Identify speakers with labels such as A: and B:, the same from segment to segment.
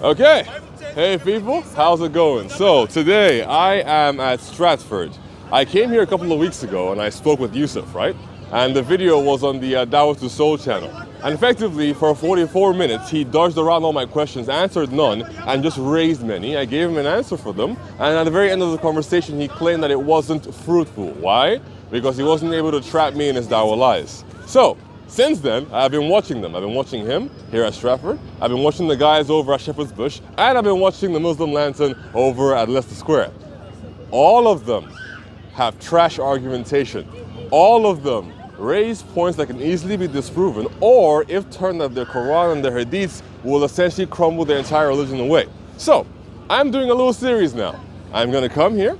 A: Okay, hey people, how's it going? So today I am at Stratford. I came here a couple of weeks ago and I spoke with Yusuf, right? And the video was on the Dawah to Soul channel. And effectively for 44 minutes he dodged around all my questions, answered none, and just raised many. I gave him an answer for them, and at the very end of the conversation he claimed that it wasn't fruitful. Why? Because he wasn't able to trap me in his Dawah lies. So, since then, I've been watching them. I've been watching him here at Stratford. I've been watching the guys over at Shepherd's Bush. And I've been watching the Muslim Lantern over at Leicester Square. All of them have trash argumentation. All of them raise points that can easily be disproven, or if turned out, their Quran and their Hadiths will essentially crumble their entire religion away. So, I'm doing a little series now. I'm going to come here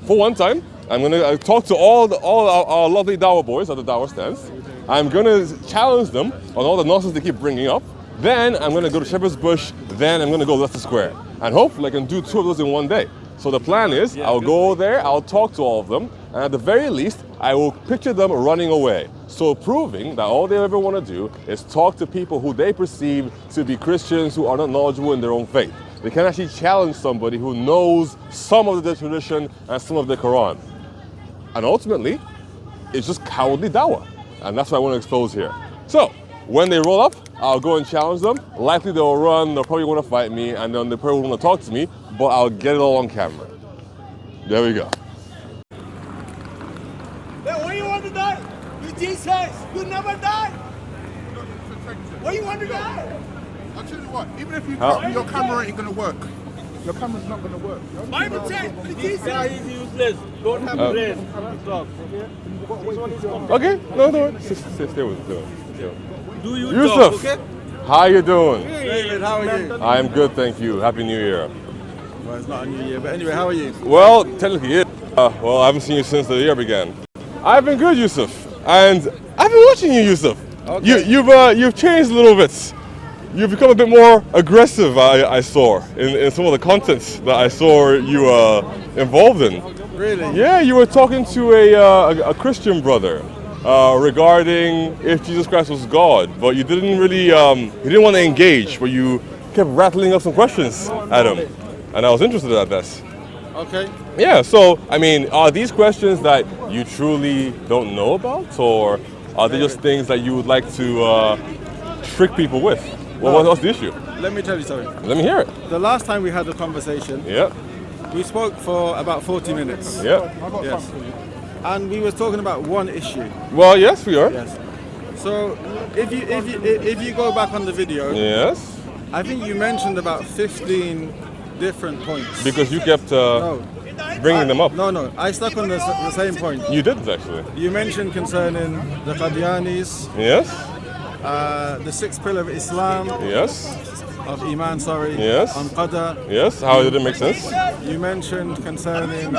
A: for one time. I'm going to talk to all our lovely Dawah boys at the Dawah stands. I'm going to challenge them on all the nonsense they keep bringing up. Then I'm going to go to Shepherd's Bush. Then I'm going to go to Leicester Square. And hopefully I can do two of those in one day. So the plan is I'll go there, I'll talk to all of them, and at the very least, I will picture them running away. So proving that all they ever want to do is talk to people who they perceive to be Christians who are not knowledgeable in their own faith. They can actually challenge somebody who knows some of the tradition and some of the Quran. And ultimately, it's just cowardly Dawah. And that's what I want to expose here. So, when they roll up, I'll go and challenge them. Likely they'll run, they'll probably want to fight me, and then they probably want to talk to me, but I'll get it all on camera. There we go.
B: Then why you want to die? You Jesus, you never die. Why you want to die?
C: I'll tell you what, even if you your camera ain't going to work. Your camera's not going to work.
B: Bible check, Jesus.
D: He's useless. Don't have brain. Talk.
A: Okay, no, stay with it.
D: Do you
A: Yusuf,
D: talk, okay?
A: how you doing?
D: David, how are you?
A: I'm good, thank you. Happy New Year.
D: Well, it's not a new year, but anyway, how are you?
A: Well, technically it. Well, I haven't seen you since the year began. I've been good, Yusuf, and I've been watching you, Yusuf. Okay. You've changed a little bit. You've become a bit more aggressive, I saw, in some of the contents that I saw you involved in.
D: Really?
A: Yeah, you were talking to a Christian brother regarding if Jesus Christ was God, but you didn't really, you didn't want to engage, but you kept rattling up some questions at him, and I was interested at this.
D: Okay.
A: Yeah, so, I mean, are these questions that you truly don't know about, or are they just things that you would like to trick people with? Well, what's the issue?
D: Let me tell you something.
A: Let me hear it.
D: The last time we had a conversation, we spoke for about 40 minutes. Yes. And we were talking about one issue.
A: Well, yes, we are.
D: Yes. So, if you go back on the video,
A: yes,
D: I think you mentioned about 15 different points.
A: Because you kept bringing them up.
D: No, I stuck on the same point.
A: You didn't actually.
D: You mentioned concerning the Qadianis.
A: Yes.
D: The sixth pillar of Islam.
A: Yes.
D: Of Iman, sorry.
A: Yes.
D: On Qadar.
A: Yes. How did it make sense?
D: You mentioned concerning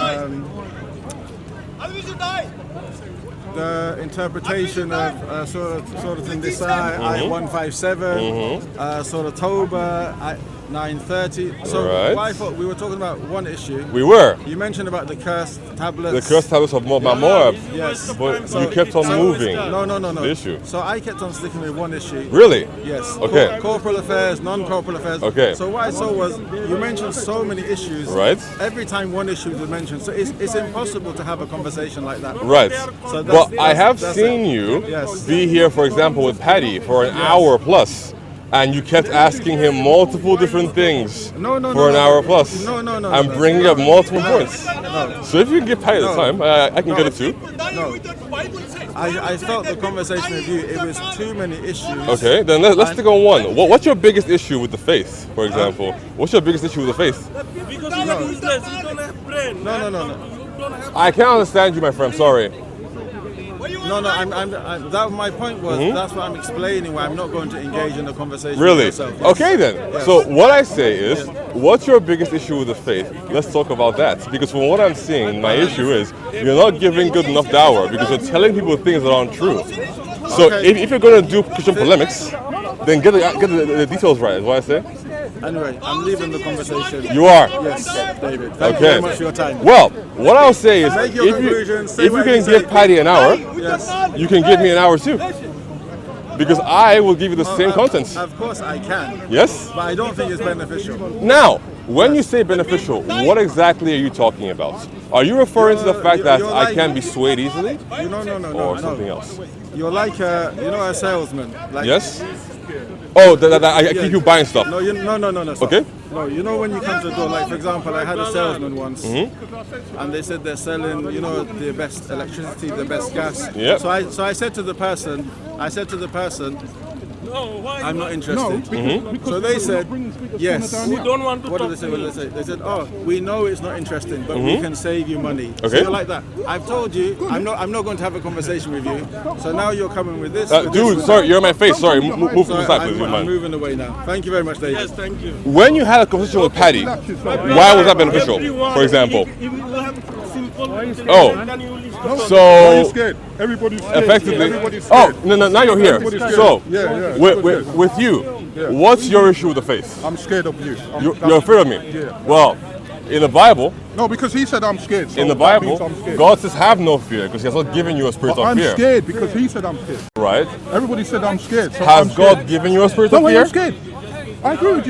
D: the interpretation of Surah An-Nisa, Ayah 157, Surah Tawbah, 930. So I thought we were talking about one issue.
A: We were.
D: You mentioned about the cursed tablets.
A: The cursed tablets of Moab.
D: Yes.
A: But you kept on moving.
D: No.
A: The issue.
D: So I kept on sticking with one issue.
A: Really?
D: Yes.
A: Okay.
D: Corporal affairs, non-corporal affairs.
A: Okay.
D: So what I saw was you mentioned so many issues.
A: Right.
D: Every time one issue was mentioned, so it's impossible to have a conversation like that.
A: Right.
D: So
A: but I have seen you be here, for example, with Paddy for an hour plus. And you kept asking him multiple different things for an hour plus.
D: No.
A: And bringing up multiple points. So if you can give Paddy the time, I can get it too.
D: No. I felt the conversation with you, it was too many issues.
A: Okay, then let's stick on one. What's your biggest issue with the faith, for example? What's your biggest issue with the faith?
D: Because you're useless, you don't have brain. No.
A: I can't understand you, my friend, sorry.
D: No, that my point was, that's what I'm explaining, why I'm not going to engage in a conversation
A: really?
D: with yourself.
A: Yes. Okay then. Yes. So what I say is, what's your biggest issue with the faith? Let's talk about that. Because from what I'm seeing, my issue is, you're not giving good enough dawah because you're telling people things that aren't true. So if you're going to do Christian polemics, Then get the details right, is what I say.
D: Anyway, I'm leaving the conversation.
A: You are?
D: Yes, David. Thank you very much for your time.
A: Well, what I'll say is,
D: Make your conclusions, say
A: if you
D: what
A: can
D: you
A: give
D: say.
A: Paddy an hour,
D: Yes.
A: you can give me an hour too. Because I will give you the same contents.
D: Of course I can.
A: Yes?
D: But I don't think it's beneficial.
A: Now, when you say beneficial, what exactly are you talking about? Are you referring to the fact that
D: you're
A: I
D: like-
A: can be swayed easily?
D: No,
A: Or something else?
D: You're like a salesman. Like,
A: Yes? Oh, that I keep you buying stuff.
D: No, no. Stop.
A: Okay.
D: No, you know when you come to the door, like for example, I had a salesman once,
A: Mm-hmm.
D: and they said they're selling, the best electricity, the best gas.
A: Yep.
D: So I said to the person, I'm not interested.
A: Mm-hmm.
D: So they said, yes.
B: We don't want to
D: What did
B: talk
D: they say?
B: to
D: What did they say? They said, oh, we know it's not interesting, but we can save you money. So
A: Okay.
D: you're like that. I've told you, I'm not going to have a conversation with you. So now you're coming with this.
A: Dude, sorry, you're in my face. Sorry, move to the side, please.
D: I'm moving away now. Thank you very much, David.
B: Yes, thank you.
A: When you had a conversation with Paddy, why was that beneficial, for example?
B: If you have simple
A: Oh.
B: then you listen.
C: Why are you
A: So,
C: scared? Everybody's scared.
A: effectively,
C: Everybody's
A: oh,
C: scared.
A: no, now you're here.
C: Everybody's scared.
A: So,
C: Yeah.
A: with you, what's your issue with the faith?
C: I'm scared of you.
A: You're afraid of me?
C: Yeah.
A: Well, in the Bible,
C: No, because he said I'm scared. So
A: in the
C: that
A: Bible,
C: means I'm scared.
A: God says have no fear because He has not given you a spirit
C: But
A: of
C: I'm
A: fear.
C: scared because he said I'm scared.
A: Right?
C: Everybody said I'm scared. So
A: Has
C: I'm scared.
A: God given you a spirit
C: No,
A: of
C: wait,
A: fear?
C: I'm scared. I agree with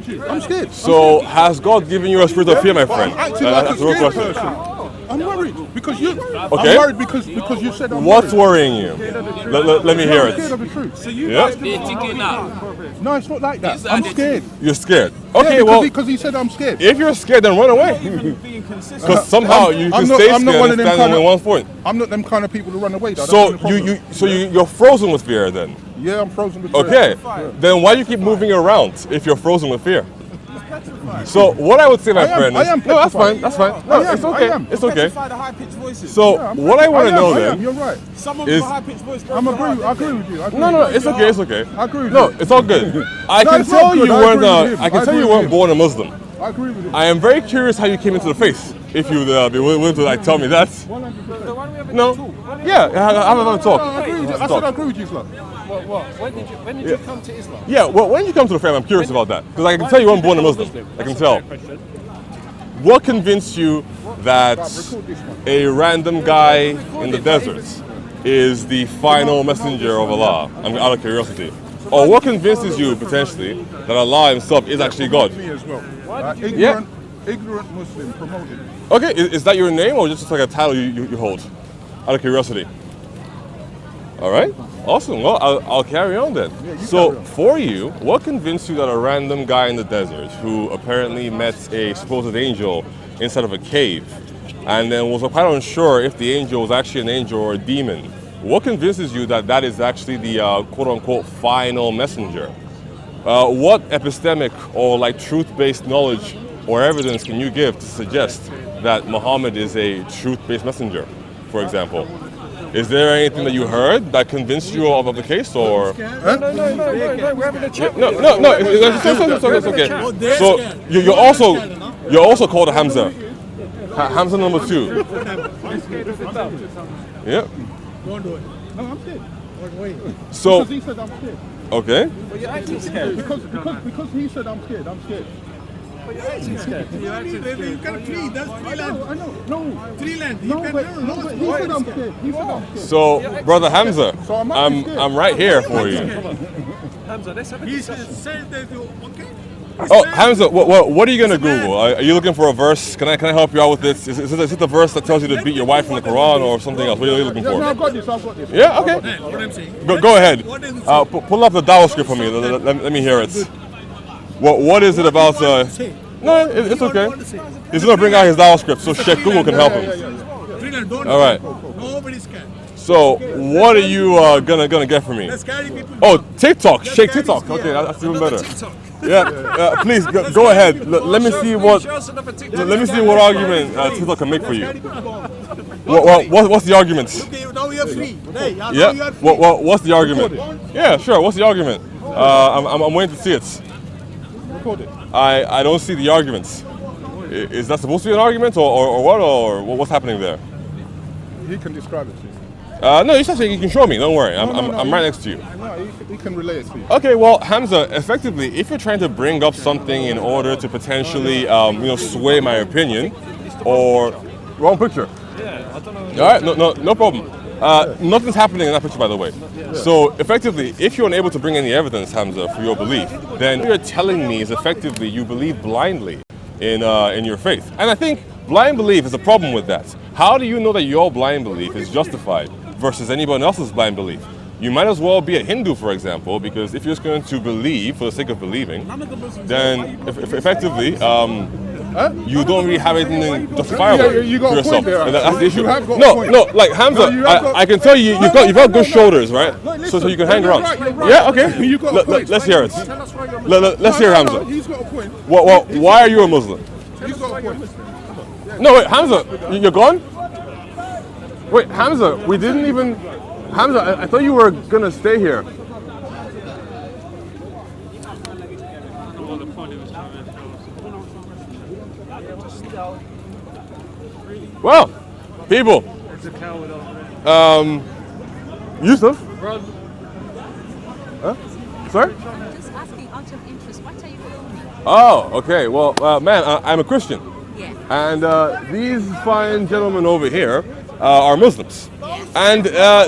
C: you. I'm scared.
A: So, has God given you a spirit of fear, my
C: But
A: friend?
C: I'm acting like a
A: That's the real
C: scared
A: question.
C: person. I'm worried because you.
A: Okay.
C: I'm worried because you said I'm
A: What's
C: worried.
A: worrying you? Let me hear
C: I'm scared
A: it.
C: of the truth.
A: Yeah?
C: No, it's not like that. I'm scared.
A: You're scared.
C: Yeah,
A: Okay, well,
C: because he said I'm scared.
A: if you're scared, then run away. Because somehow you can
C: I'm not-
A: stay
C: I'm not
A: scared
C: one
A: and
C: of them
A: stand
C: kind
A: on
C: of-
A: one point.
C: I'm not them kind of people to run away. Though.
A: So
C: That's the problem.
A: you're frozen with fear then.
C: Yeah, I'm frozen with fear.
A: Okay. Then why do you keep moving around if you're frozen with fear? So what I would say, my
C: I am-
A: friend,
C: I
A: is
C: am
A: no, that's fine.
C: petrified.
A: That's fine. No,
C: I am,
A: it's okay.
C: I am.
A: It's okay.
E: The high-pitched voices.
A: So what I want to know
C: I am,
A: then
C: You're right.
E: Some of
A: is-
E: them are high-pitched voices.
C: I agree with you. I agree
A: no,
C: with you.
A: it's okay. It's okay.
C: I agree with
A: No,
C: you.
A: it's all good. I
C: No,
A: can
C: it's not
A: tell
C: good.
A: you
C: I
A: weren't.
C: agree with him.
A: I can
C: I
A: tell
C: agree
A: you
C: with
A: weren't
C: him.
A: born a Muslim.
C: I agree with you.
A: I am very curious how you came into the faith. If you'd be willing to tell me that. No. Yeah, have a talk.
C: I agree with you. I said I agree with you, sir.
E: When did you come to Islam?
A: Yeah, well, when did you come to the faith? I'm curious about that. Because I can tell you weren't born a Muslim. I can tell. What convinced you that a random guy in the desert is the final messenger of Allah? I'm out of curiosity. Or what convinces you, potentially, that Allah Himself is actually God?
C: Me as well. Ignorant Muslim promoted.
A: Okay, is that your name or just like a title you hold? Out of curiosity. All right, awesome. Well, I'll carry on then. So, for you, what convinced you that a random guy in the desert who apparently met a supposed angel inside of a cave and then was quite unsure if the angel was actually an angel or a demon, what convinces you that that is actually the quote-unquote final messenger? What epistemic or like truth-based knowledge or evidence can you give to suggest that Muhammad is a truth-based messenger, for example? Is there anything that you heard that convinced you of the case, or?
E: No, we're having a chat.
A: No, it's okay. So you're also called a Hamza. Hamza number 2. Yeah.
C: Don't do it. No, I'm scared. Wait.
A: So
C: Because he said I'm scared.
A: okay.
E: But you're acting scared.
C: Because he said I'm scared. I'm scared.
E: But you're acting scared.
B: You can flee. That's free land.
C: I know. No.
B: Free land. You
C: No,
B: can
C: but he said I'm scared. He said I'm scared.
A: So brother Hamza,
C: So I'm actually scared.
A: I'm right here for you.
E: Hamza, let's have a
B: He
E: discussion.
B: said that you okay.
A: Oh, Hamza, what are you gonna Google? Are you looking for a verse? Can I help you out with this? Is it the verse that tells you to beat your wife in the Quran or something else? What are you looking
C: Yeah, no,
A: for?
C: I've got this. I've got this.
A: Yeah, okay.
B: What I'm saying.
A: Go ahead.
B: What does it say?
A: Pull up the Dawah script for me. Let me hear it. What is it about? No, it's okay. He's gonna bring out his Dawah script so Sheikh Google can help him.
B: Free land. Don't.
A: All right.
B: Nobody's scared.
A: So what are you gonna get for me?
B: Let's carry people.
A: Oh, TikTok, Sheikh TikTok. Okay, that's even better. Yeah, please go ahead. Let me see what argument TikTok can make for you. What's the argument?
B: Okay, now you're free. Hey, now
A: Yeah.
B: you are free.
A: What's the argument? Yeah, sure. What's the argument? I'm waiting to see it.
C: Record it.
A: I don't see the arguments. Is that supposed to be an argument or what? Or what's happening there?
C: He can describe it to you.
A: No, you can show me. Don't worry. I'm right next to you.
C: No, he can relay it to you.
A: Okay, well, Hamza, effectively, if you're trying to bring up something in order to potentially, sway my opinion, or wrong picture.
E: Yeah, I don't know.
A: All right, no problem. Nothing's happening in that picture, by the way. So, effectively, if you're unable to bring any evidence, Hamza, for your belief, then what you're telling me is effectively you believe blindly in your faith. And I think blind belief is a problem with that. How do you know that your blind belief is justified versus anyone else's blind belief? You might as well be a Hindu, for example, because if you're just going to believe for the sake of believing, then effectively, you don't really have anything justifiable
C: You got
A: for
C: a
A: yourself.
C: point there.
A: And that's the issue.
C: You have got a
A: No,
C: point.
A: like Hamza,
C: No, you have got-
A: I can tell you, you've got good shoulders, right? So you can hang
C: you're
A: around.
C: right, you're right.
A: Yeah, okay.
C: You got a point.
A: Let's hear it.
C: Tell us why you're
A: Let's hear Hamza.
C: He's got a point.
A: Why are you a Muslim?
C: He's got a point.
A: No, wait, Hamza, you're gone? Wait, Hamza, we didn't even... Hamza, I thought you were gonna stay here. Well, people. Yusuf? Huh? Sorry?
F: Just asking out of interest, what are you filming?
A: Oh, okay. Well, man, I'm a Christian.
F: Yeah.
A: And these fine gentlemen over here are Muslims. And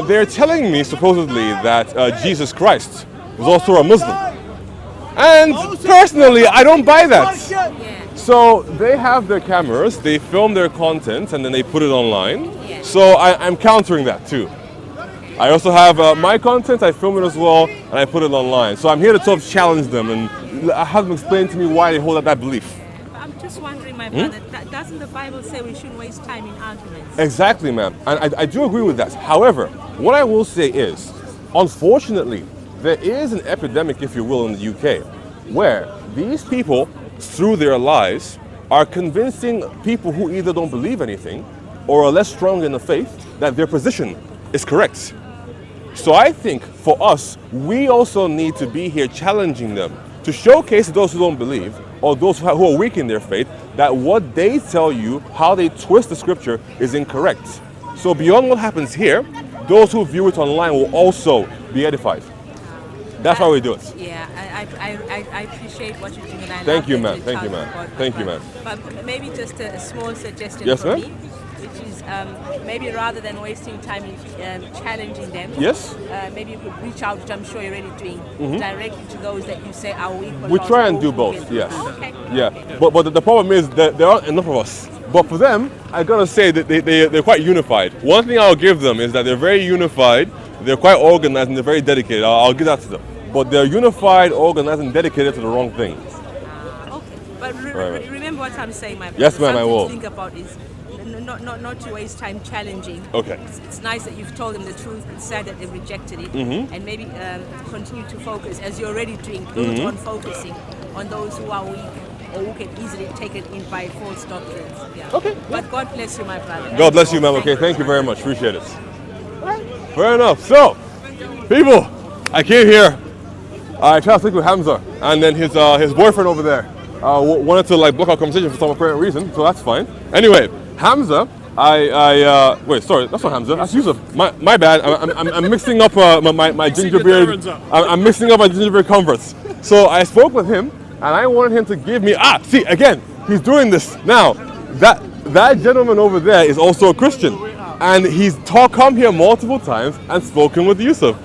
A: they're telling me, supposedly, that Jesus Christ was also a Muslim. And personally, I don't buy that.
F: Yeah.
A: So they have their cameras, they film their content, and then they put it online.
F: Yeah.
A: So I'm countering that too. I also have my content, I film it as well, and I put it online. So I'm here to sort of challenge them and have them explain to me why they hold up that belief.
F: I'm just wondering, my brother, doesn't the Bible say we shouldn't waste time in arguments?
A: Exactly, ma'am. And I do agree with that. However, what I will say is, unfortunately, there is an epidemic, if you will, in the UK, where these people, through their lies, are convincing people who either don't believe anything or are less strong in the faith that their position is correct. So I think for us, we also need to be here challenging them to showcase to those who don't believe or those who are weak in their faith that what they tell you, how they twist the scripture, is incorrect. So beyond what happens here, those who view it online will also be edified. That's why we do it.
F: Yeah, I appreciate what you're doing. And I
A: Thank
F: love
A: you,
F: that
A: ma'am.
F: you're
A: Thank you,
F: talking
A: ma'am.
F: about
A: Thank you,
F: God.
A: ma'am.
F: But maybe just a small suggestion
A: Yes,
F: for
A: ma'am.
F: me, which is maybe rather than wasting time in challenging them,
A: Yes?
F: maybe you could reach out, which I'm sure you're already doing, directly to those that you say are weak. or
A: We
F: lost
A: try and
F: or
A: do
F: who
A: both,
F: can-
A: yes.
F: Okay.
A: Yeah, but the problem is that there aren't enough of us. But for them, I gotta say that they're quite unified. One thing I'll give them is that they're very unified, they're quite organized, and they're very dedicated. I'll give that to them. But they're unified, organized, and dedicated to the wrong thing.
F: Okay, but
A: Right.
F: remember what I'm saying, my brother.
A: Yes, ma'am, I
F: Something
A: will.
F: to think about is not to waste time challenging.
A: Okay.
F: It's nice that you've told them the truth. It's sad that they've rejected it, and maybe continue to focus as you're already doing. Build on focusing on those who are weak or who can easily take it in by false doctrines. Yeah.
A: Okay.
F: But God bless you, my brother.
A: God bless you, ma'am. Okay, thank you very much. Appreciate it. Fair enough. So, people, I came here. I tried to speak with Hamza, and then his boyfriend over there wanted to block our conversation for some apparent reason. So that's fine. Anyway, Hamza, wait, sorry, that's not Hamza. That's Yusuf. My bad. I'm mixing up my ginger beard. I'm mixing up my ginger beard converts. So I spoke with him, and I wanted him to give me. See again, he's doing this now. That gentleman over there is also a Christian, and he's come here multiple times and spoken with Yusuf.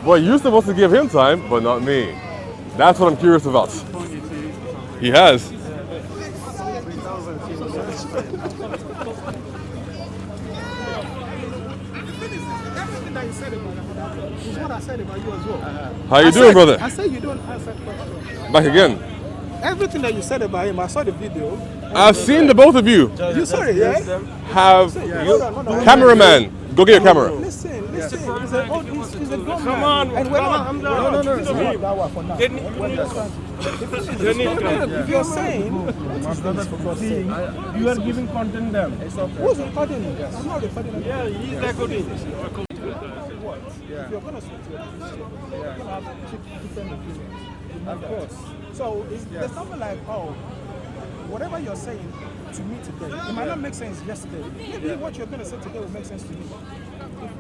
A: But Yusuf wants to give him time, but not me. That's what I'm curious about. He has.
C: Everything that you said about that is what I said about you as well.
A: How you doing, brother?
C: I said you don't answer questions.
A: Back again.
C: Everything that you said about him, I saw the video.
A: I've seen the both of you.
C: You saw it, yeah?
A: Have
C: Hold on.
A: cameraman. Go get your camera.
C: Listen. He's a grown man. And we're not. No. It's not that one for now. If you're saying,
E: You are giving content them.
C: who's recording me? I'm not recording him.
E: Yeah, he's recording.
C: If you're going to speak to you're going to have different opinions. Of course. So there's something like, whatever you're saying to me today, it might not make sense yesterday. Maybe what you're going to say today will make sense to me.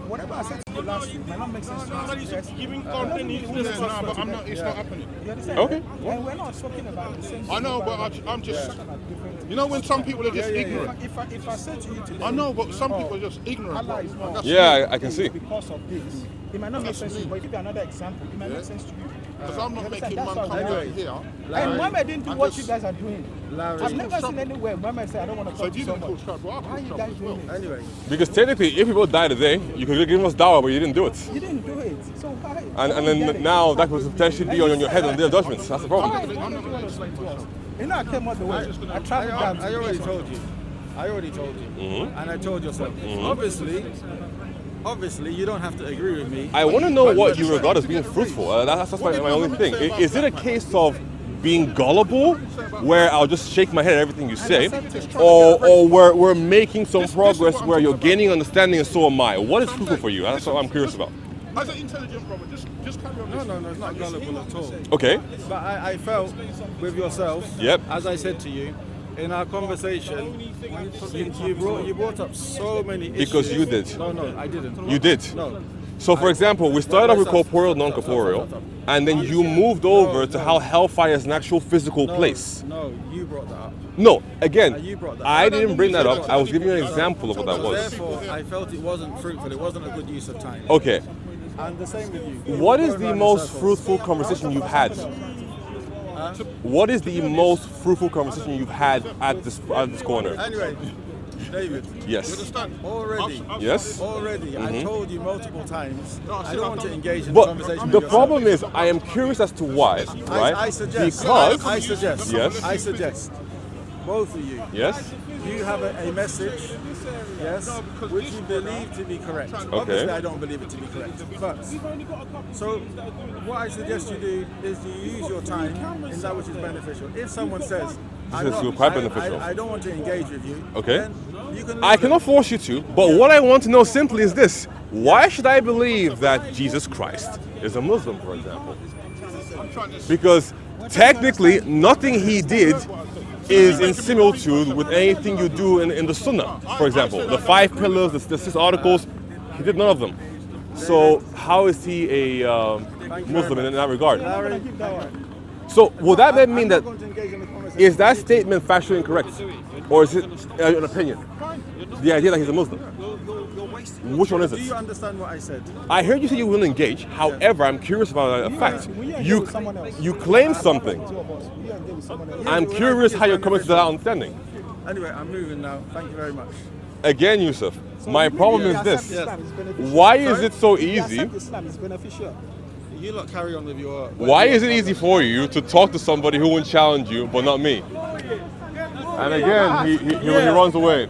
C: whatever I said to you last week might not make sense to you. Yes.
E: Giving content is there, but I'm not. It's not happening.
C: You understand?
A: Okay.
C: And we're not talking about the same thing.
E: I know, but I'm just. You know when some people are just ignorant.
C: If I said to you today,
E: I know, but some people are just ignorant.
C: Allah is not.
A: Yeah, I can see.
C: Because of this, it might not make sense to you. But if you give another example, it might make sense to you.
E: Because I'm not making man
C: That's
E: come
C: why
E: out here.
C: And Muhammad didn't do
E: And
C: what
E: just-
C: you guys are doing. I've never seen anywhere Muhammad say I don't want to
E: So
C: talk
E: if
C: to
E: you didn't call
C: someone.
E: Stratford, I'll
C: Why
E: call
C: are you
E: Stratford
C: guys
E: as well.
C: doing it?
D: Anyway,
A: Because technically, if people die today, you could give us dawah, but you didn't do it.
C: You didn't do it. So why?
A: And then now that would potentially be on your head on their judgments. That's the problem.
C: Why don't you want to explain to us? You know I came all the way. I traveled down.
D: I already told you. And I told yourself. Obviously, you don't have to agree with me.
A: I want to know what you regard as being fruitful. That's my only thing. Is it a case of being gullible, where I'll just shake my head at everything you say, or we're making some progress where you're gaining understanding and so am I? What is fruitful for you? That's what I'm curious about.
E: As an intelligent brother, just carry on.
D: No, it's not gullible at all.
A: Okay.
D: But I felt with yourself,
A: Yep.
D: as I said to you, in our conversation, you brought up so many issues.
A: Because you did.
D: No, I didn't.
A: You did.
D: No.
A: So, for example, we started off with corporeal, non-corporeal, and then you moved over to how hellfire is an actual physical place.
D: No, you brought that up.
A: No, again,
D: You brought that
A: I
D: up.
A: didn't bring that up. I was giving you an example of what that was.
D: Therefore, I felt it wasn't fruitful. It wasn't a good use of time.
A: Okay.
D: And the same with you.
A: What is
D: Going
A: the
D: round in
A: most
D: circles.
A: fruitful conversation you've had? What is the most fruitful conversation you've had at this corner?
D: Anyway, David.
A: Yes.
D: Already.
A: Yes.
D: Already. I told you multiple times. I don't want to engage in
A: But
D: conversation.
A: the
D: with
A: problem
D: yourself.
A: is, I am curious as to why, right?
D: I suggest.
A: Because
D: I suggest.
A: Yes.
D: I suggest. Both of you.
A: yes,
D: You have a message, yes, which you believe to be correct. Obviously, I don't believe it to be correct. But, so, what I suggest you do is you use your time in that which is beneficial. If someone says,
A: It's quite beneficial.
D: I don't want to engage with you,
A: Okay.
D: then you can
A: I
D: leave
A: cannot
D: it.
A: force you to, but what I want to know simply is this. Why should I believe that Jesus Christ is a Muslim, for example? Because technically, nothing he did is in similitude with anything you do in the Sunnah. For example, the 5 pillars, the 6 articles, he did none of them. So how is he a Muslim in that regard?
D: Larry,
A: So will that then mean that,
D: I'm not going to engage in the conversation.
A: is that statement factually incorrect? Or is it an opinion? The idea that he's a Muslim? Which one is
D: Do you
A: it?
D: understand what I said?
A: I heard you say you will engage. However, I'm curious about a fact. You claim something. I'm curious how you're coming to that understanding.
D: Anyway, I'm moving now. Thank you very much.
A: Again, Yusuf, my problem is this. Why is it so easy?
C: Islam is beneficial.
D: You lot carry on with your...
A: Why is it easy for you to talk to somebody who won't challenge you, but not me? And again, he runs away.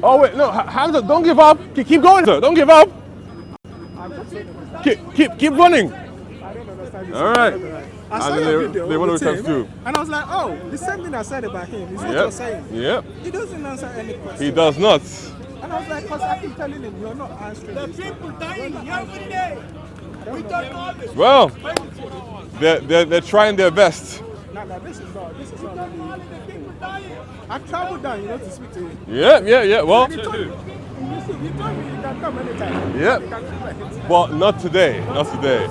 A: Oh wait, no, Hamza, don't give up. Keep going, sir. Don't give up. Keep running. All right.
C: I saw
A: And
C: your
A: then
C: video
A: they want
C: with
A: to
C: him,
A: too.
C: and I was like, oh, the same thing I said about him is what you're saying.
A: Yep.
C: He doesn't answer any question.
A: He does not.
C: And I was like, because I keep telling him, you're not answering
B: The
C: this.
B: people dying every day. We don't know this.
A: Well, they're trying their best.
C: Nah, this is not really. I traveled down, to speak to him.
A: Yeah. Well,
C: And he told me, you told me you can come anytime.
A: Yep.
C: You can come anytime.
A: but not today. Not today.